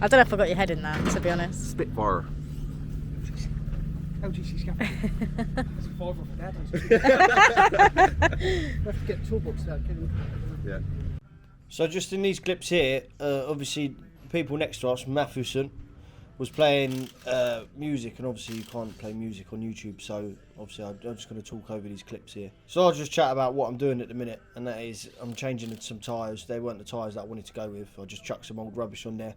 I don't know if I got your head in there, to be honest. Spitfire. LGC scaffolding. That's a fiver for that. We have to get toolbox out, Yeah. So just in these clips here, obviously people next to us, Matthewson, was playing music, and obviously you can't play music on YouTube, so obviously I'm just going to talk over these clips here. So I'll just chat about what I'm doing at the minute, and that is I'm changing some tyres. They weren't the tyres that I wanted to go with. I just chucked some old rubbish on there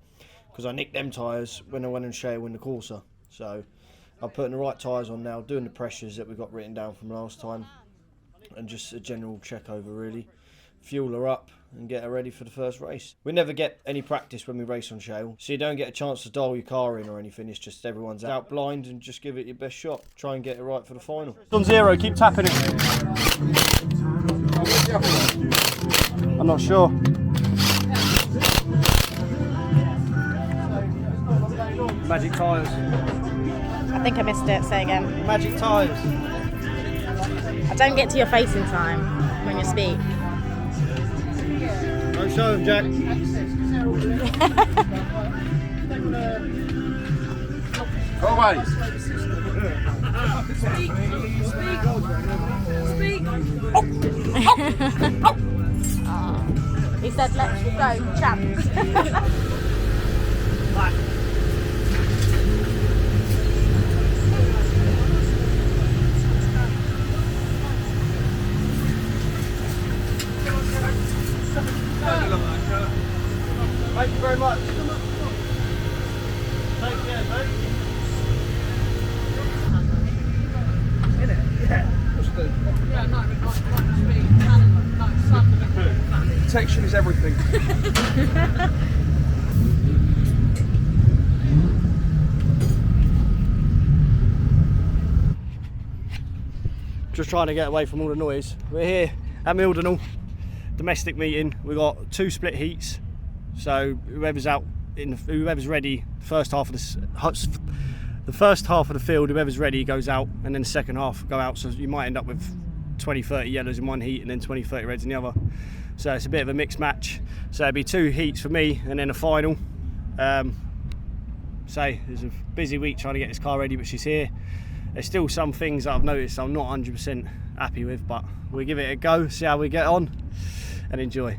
because I nicked them tyres when I went and shale in the Corsa. So I'm putting the right tyres on now, doing the pressures that we got written down from last time, and just a general check over really. Fuel her up and get her ready for the first race. We never get any practice when we race on shale, so you don't get a chance to dial your car in or anything. It's just everyone's out blind and just give it your best shot. Try and get it right for the final. On 0, keep tapping it. I'm not sure. Magic tyres. I think I missed it, say again. Magic tyres. I don't get to your face in time when you speak. Don't show him, Jack. Go away. He said, let's go, champs. Thank you very much. Take care, mate. Protection is everything. Just trying to get away from all the noise. We're here at Mildenhall, domestic meeting. We've got 2 split heats, so whoever's ready, the first half of the field, whoever's ready goes out, and then the second half go out. So you might end up with 20-30 yellows in one heat and then 20-30 reds in the other. So it's a bit of a mixed match. So it'll be 2 heats for me and then a final. So it's a busy week trying to get this car ready, but she's here. There's still some things that I've noticed I'm not 100% happy with, but we'll give it a go, see how we get on, and enjoy.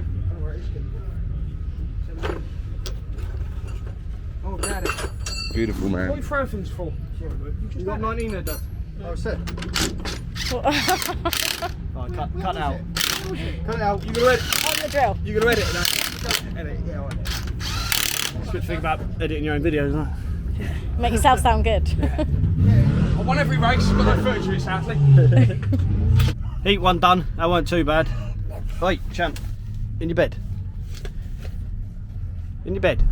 Beautiful, What are man. you throwing things for? You got 19 there, Dad? Oh, it's it. Right, cut it out. Cut it out. You gonna edit? On the drill. You gonna edit that? Edit. Yeah. All right. It's a good thing about editing your own videos, isn't it? Make yourself sound good. I won every race. Got no footage of it, sadly. Heat one done. That weren't too bad. Right, champ. In your bed. In your bed.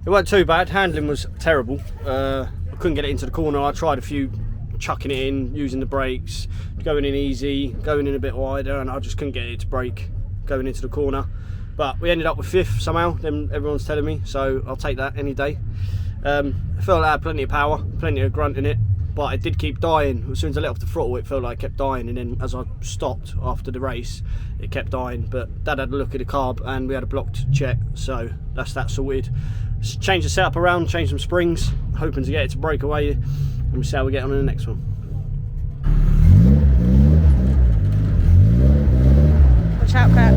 It weren't too bad. Handling was terrible. I couldn't get it into the corner. I tried a few chucking it in, using the brakes, going in easy, going in a bit wider, and I just couldn't get it to brake going into the corner. But we ended up with 5th somehow, then everyone's telling me, so I'll take that any day. I felt like I had plenty of power, plenty of grunt in it, but it did keep dying. As soon as I let off the throttle, it felt like it kept dying, and then as I stopped after the race, it kept dying. But Dad had a look at the carb, and we had a blocked check, so that's that sorted. Change the setup around, change some springs, hoping to get it to break away, and we'll see how we get on in the next one. Watch out, Kurt.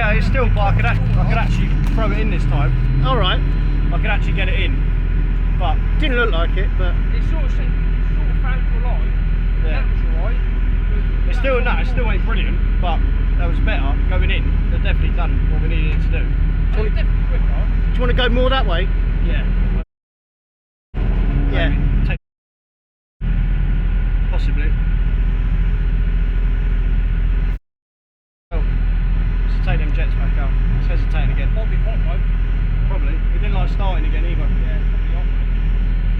Yeah, it's still, but I could actually throw it in this time. All right. I could actually get it in, but Didn't look like it, but It sort of found your line. Yeah. That was alright. it still ain't brilliant. But that was better going in. They've definitely done what we needed it to do. It was definitely quicker. do you want to go more that way? Yeah. Yeah. Possibly. Oh, let's take them jets back out. It's hesitating again. Might be hot though. Probably. It didn't like starting again either. Yeah, probably hot.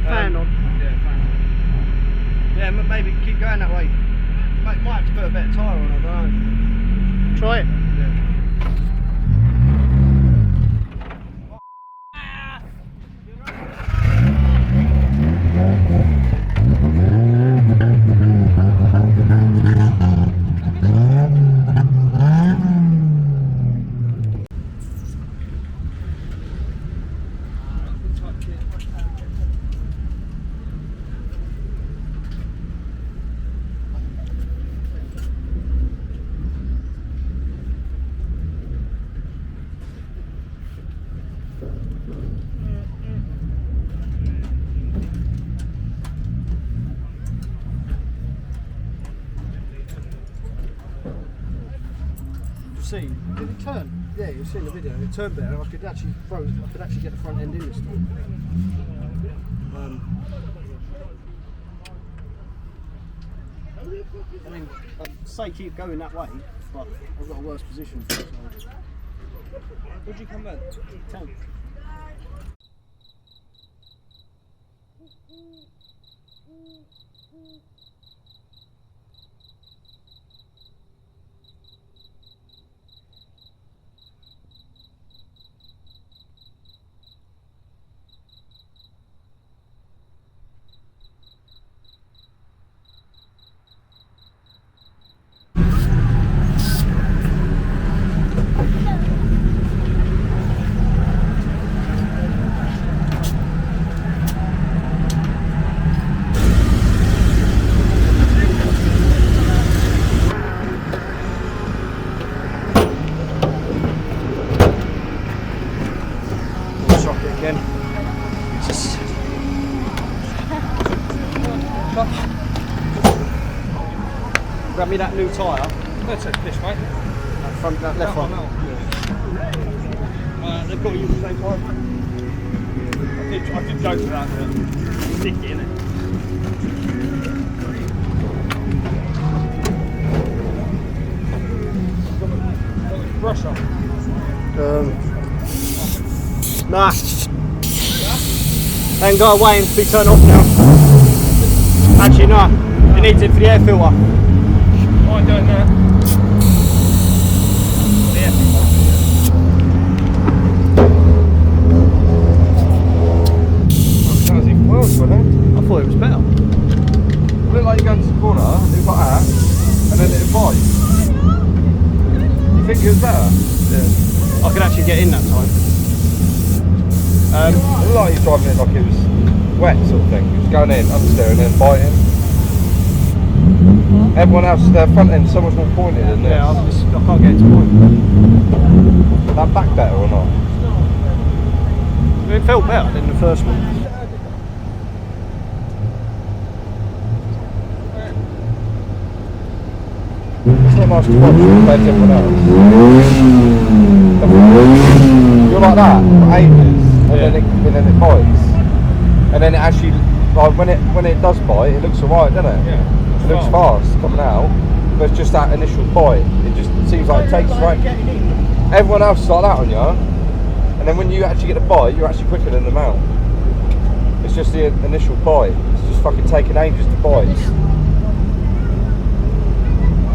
Fan on. Yeah, fan on. Yeah, maybe keep going that way. Might have to put a better tyre on, I don't know. Try it. Yeah. See, did it turn? Yeah, you've seen the video. It turned better. I could actually get the front end in this time. I mean, I'd say keep going that way, but I've got a worse position for it. So. Would you come back? 10. Grab me that new tyre. Let's take this, mate. That left one. They've got to use the same tyre. I did go for that, but Sticky, innit? brush off. Nah. Ain't got to wait to be turned off now. Actually, no. It needs it for the air filter. I ain't doing that. Yeah. Sounds even worse, wasn't it? I thought it was better. It looked like you go into the corner, it was like that, and then it bites. You think it was better? Yeah. I could actually get in that time. It looked like you were driving it like it was wet sort of thing. It was going in, understeer, and then biting. Everyone else, their front end so much more pointed than this. Yeah, I can't get it to point. That back better or not? It felt better than the first one. It's not nice to watch compared to everyone else. You're like that for ages, and then it bites. And then it actually, like when it does bite, it looks alright, doesn't it? Yeah. It looks fast coming out, but it's just that initial bite. It just seems like it takes right. Everyone else is like that on you, and then when you actually get the bite, you're actually quicker than them out. It's just the initial bite. It's just fucking taking ages to bite.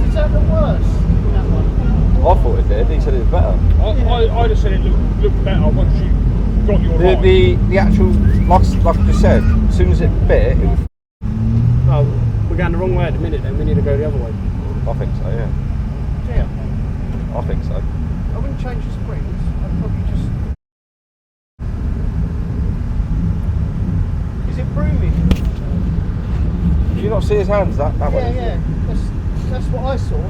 Does that look worse than that one? I thought it did. He said it was better. I just said it looked better once you got your line. The actual, like I just said, as soon as it bit, it was. Oh, we're going the wrong way at the minute then, we need to go the other way. I think so, yeah. Yeah. I think so. I wouldn't change the springs, I'd probably just... Is it broomy? Did you not see his hands that way? Yeah. That's what I saw.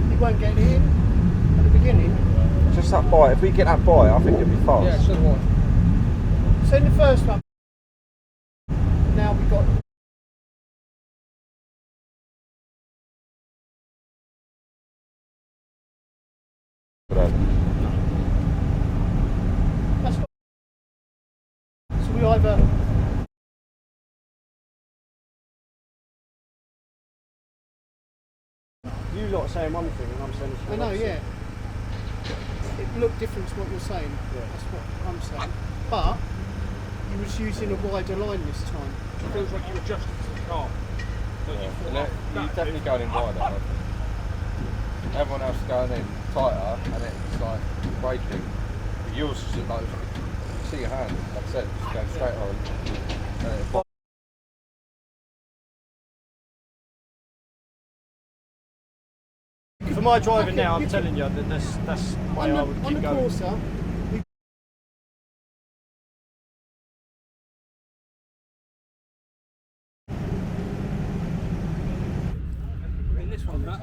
He won't get it in at the beginning. just that bite. If we get that bite, I think it'll be fast. Yeah, so what? So in the first one, now we've got. That's what, so we either. You lot are saying one thing and I'm saying the I know, yeah. It looked different to what you're saying. Yeah. That's what I'm saying. But you was using a wider line this time. It feels like you adjusted to the car. Yeah. You're definitely going in wider. I think. Everyone else is going in tighter, and it's like braking. But yours is like, you see your hand, like I said, just going straight on. For my driving now, I'm telling you that that's the way I would keep going. Corsa, In this one, that.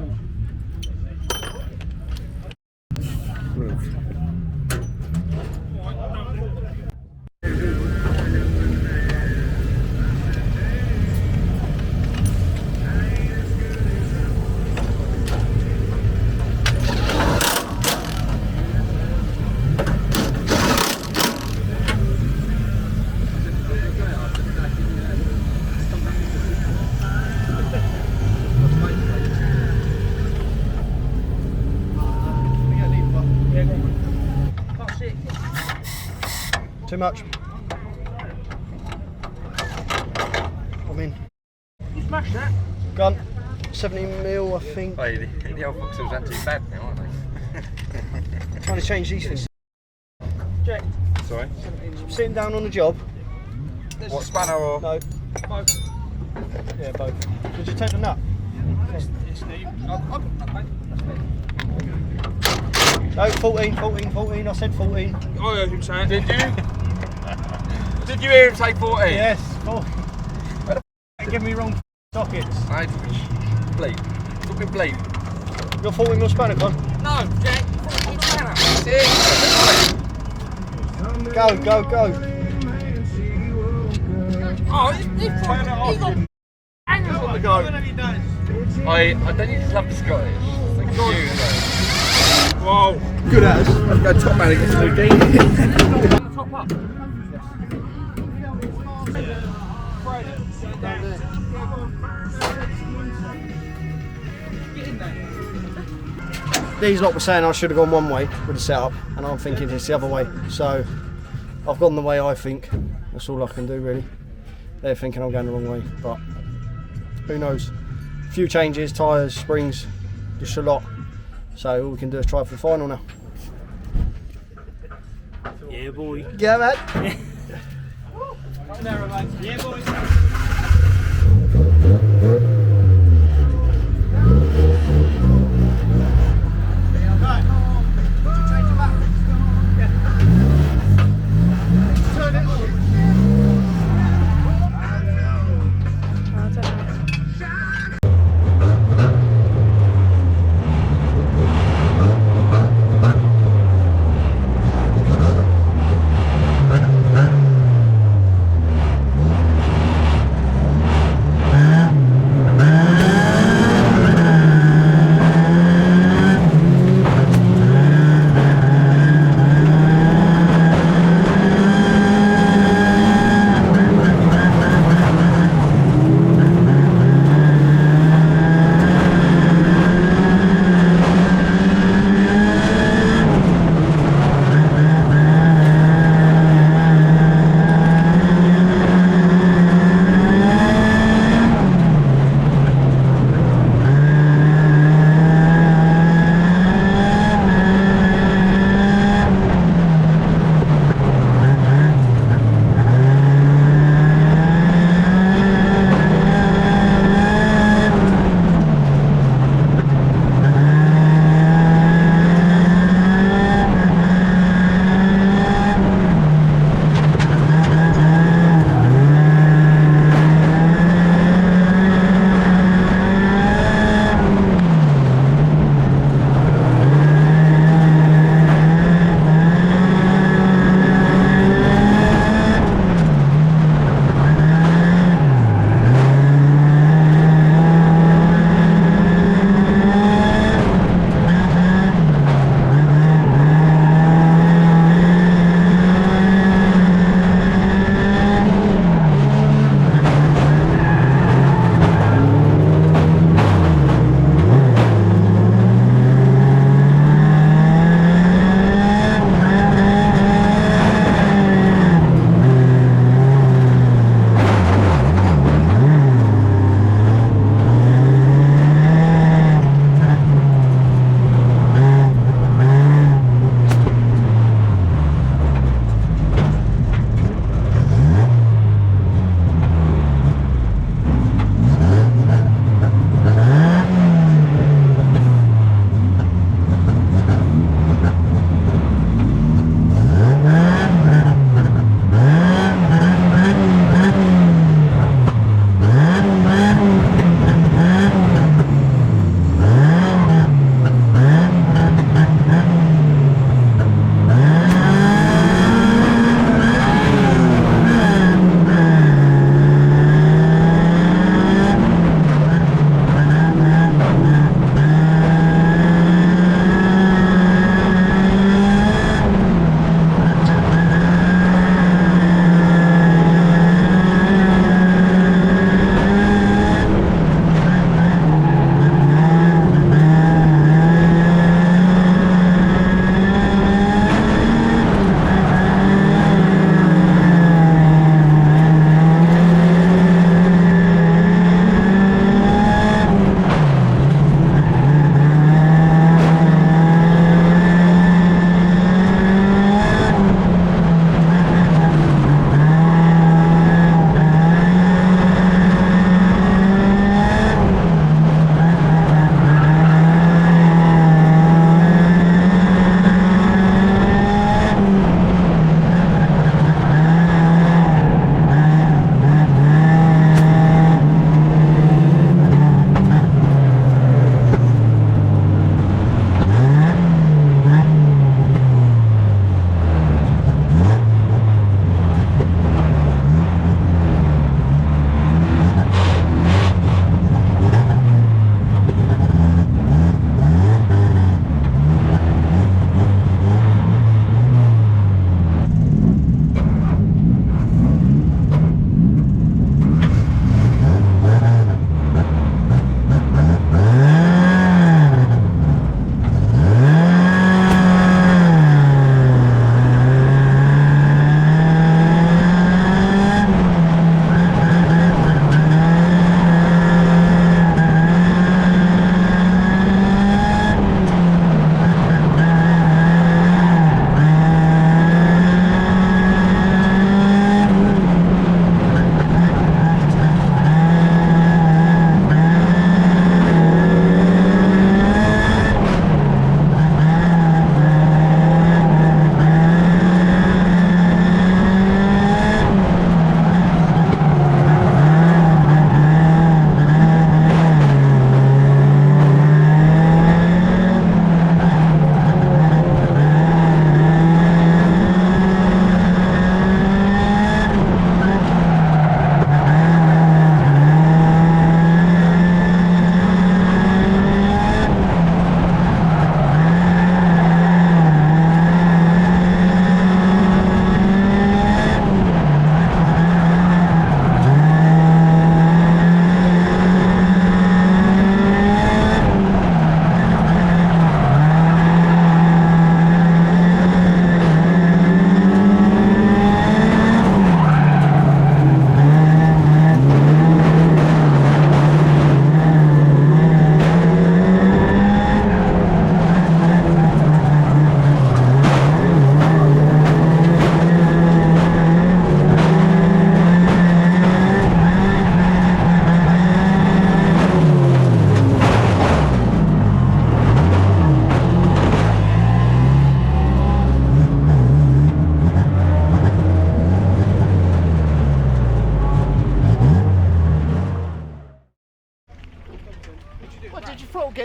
Too much. I'm in. You smashed that. Gun. 70mm, I think. Hey, the old Foxes aren't too bad now, aren't they? Trying to change these things. Jack. Sorry? Sitting down on the job. What, spanner or? No. Both. Yeah, both. Did you take the nut? It's Steve. I've got that, mate. No, 14, 14, 14. I said 14. I heard him say it. Did you? Did you hear him say 14? Yes, 14. Give me wrong sockets. I bleep. Fucking bleep. You're 14mm spanner, Con? No, Jack. Fucking spanner. Go, go, go. Oh, he's got hangers on the go. I don't need to love the Scottish. Thank you. Whoa. Good as. I've got top man against the game. Top up. These lot were saying I should have gone one way with the setup, and I'm thinking it's the other way. So I've gone the way I think. That's all I can do, really. They're thinking I'm going the wrong way, but who knows? A few changes, tyres, springs, just a lot. So all we can do is try for the final now. Yeah, boy. Yeah, man. Yeah, boy.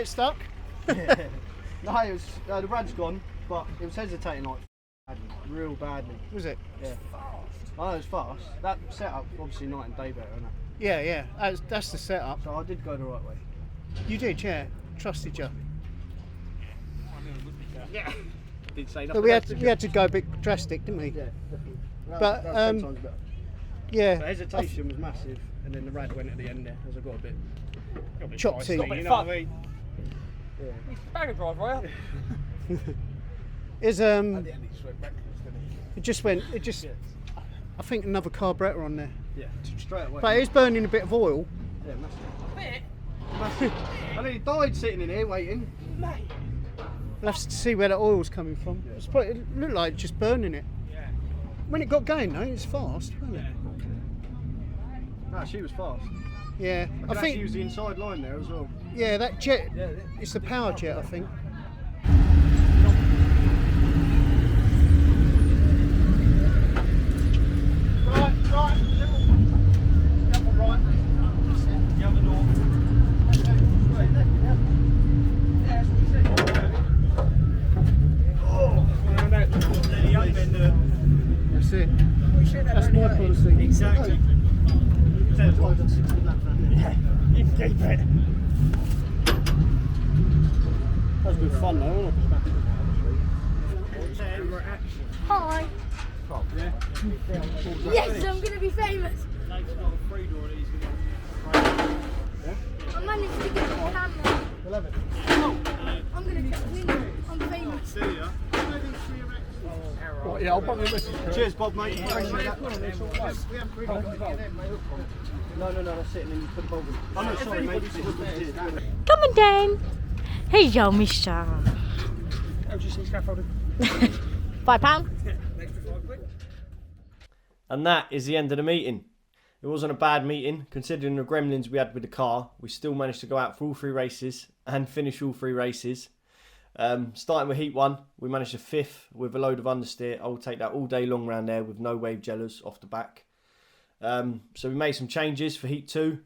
stuck? No, it was the rad's gone, but it was hesitating like badly, real badly. Was it? Yeah. I know it was fast. That setup obviously night and day better, isn't it? Yeah. That's the setup. So I did go the right way. You did, yeah. Trusted you. Yeah. Did say But nothing. we had to go a bit drastic, didn't we? Yeah, definitely. But, That was 10 times better. Yeah. The hesitation was massive, and then the rad went at the end there as I got a bit Chopsy. feisty, you know what I mean? Yeah. He's a bag of drive, right? Is At the end, he just went reckless, didn't he? it just I think another carburettor on there. Yeah, straight away. But it is burning a bit of oil. Yeah, massive. Bit? Massive. I nearly died sitting in here waiting. Mate. We'll have to see where the oil's coming from. It looked like just burning it. Yeah. When it got going though, it's fast, wasn't it? No, she was fast. Yeah. I think she was the inside line there as well. Yeah, that jet, it's the power jet, I think. That's it. That's my policy. Exactly. Yeah, you can keep it. That was good fun though, wasn't it? Hi. Yes, I'm going to be famous. I managed to get the camera. I'm going to win. I'm famous. Right, yeah, I'll pop you a message. Cheers, Bob, mate. Appreciate that. No, that's it. And then you put the bulb in. I'm not sorry, mate. Come on, Dan. Hello, mister. How do you see scaffolding? £5. And that is the end of the meeting. It wasn't a bad meeting, considering the gremlins we had with the car. We still managed to go out for all 3 races and finish all 3 races. Starting with Heat 1, we managed a 5th with a load of understeer. I will take that all day long round there with no wave gellers off the back. So we made some changes for Heat 2.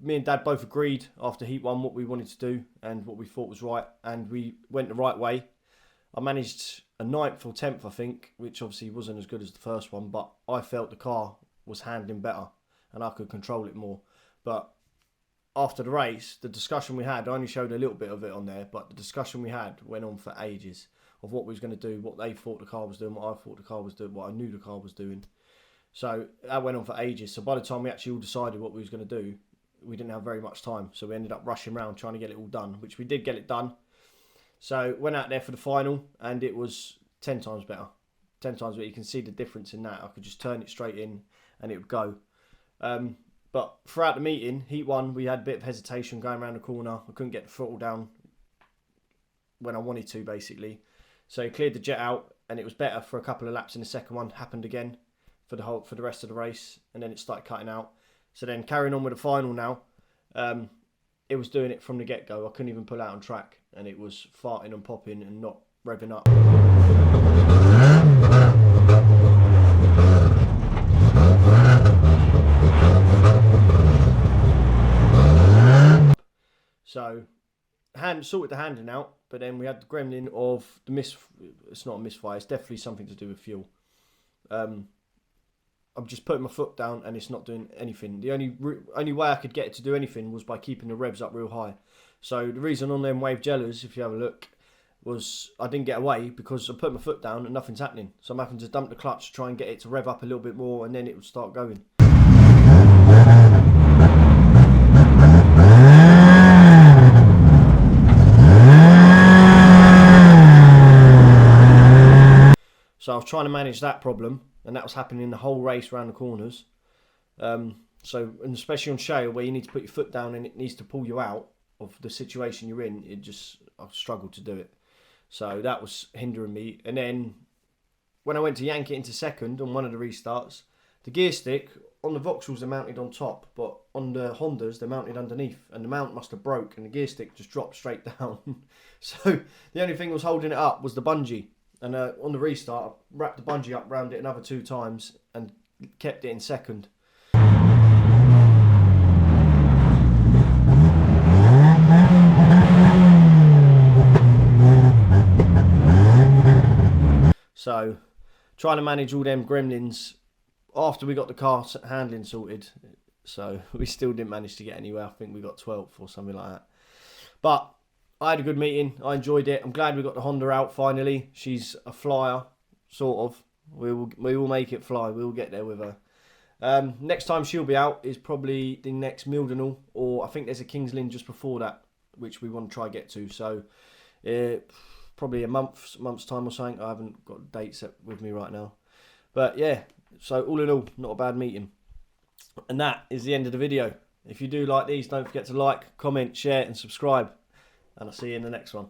Me and Dad both agreed after Heat 1 what we wanted to do and what we thought was right, and we went the right way. I managed a 9th or 10th, I think, which obviously wasn't as good as the first one, but I felt the car was handling better and I could control it more. But after the race, the discussion we had, I only showed a little bit of it on there, but the discussion we had went on for ages of what we was going to do, what they thought the car was doing, what I thought the car was doing, what I knew the car was doing. So that went on for ages. So by the time we actually all decided what we was going to do, we didn't have very much time. So we ended up rushing around trying to get it all done, which we did get it done. So went out there for the final and it was 10 times better. 10 times better. You can see the difference in that. I could just turn it straight in and it would go. But throughout the meeting, Heat 1, we had a bit of hesitation going around the corner. I couldn't get the throttle down when I wanted to, basically. So he cleared the jet out and it was better for a couple of laps in the second one. Happened again for the rest of the race, and then it started cutting out. So then carrying on with the final now, it was doing it from the get-go. I couldn't even pull out on track, and it was farting and popping and not revving up. So, sorted the handling out, but then we had the gremlin of the it's not a misfire, it's definitely something to do with fuel. I'm just putting my foot down and it's not doing anything. The only way I could get it to do anything was by keeping the revs up real high. So the reason on them wave gellers, if you have a look, was I didn't get away because I put my foot down and nothing's happening. So I'm having to dump the clutch to try and get it to rev up a little bit more, and then it would start going. So I was trying to manage that problem, and that was happening the whole race around the corners. And especially on shale, where you need to put your foot down and it needs to pull you out of the situation you're in, I struggled to do it. So that was hindering me. And then when I went to yank it into second on one of the restarts, the gear stick on the Vauxhalls are mounted on top, but on the Hondas they're mounted underneath, and the mount must have broke and the gear stick just dropped straight down. So the only thing that was holding it up was the bungee. And on the restart, I wrapped the bungee up around it another 2 times and kept it in second. So trying to manage all them gremlins after we got the car handling sorted. So we still didn't manage to get anywhere. I think we got 12th or something like that. But I had a good meeting. I enjoyed it. I'm glad we got the Honda out finally. She's a flyer, sort of. We will make it fly. We will get there with her. Next time she'll be out is probably the next Mildenhall, or I think there's a Kings Lynn just before that, which we want to try get to. So probably a month's time or something. I haven't got a date set with me right now. But yeah, so all in all, not a bad meeting. And that is the end of the video. If you do like these, don't forget to like, comment, share and subscribe. And I'll see you in the next one.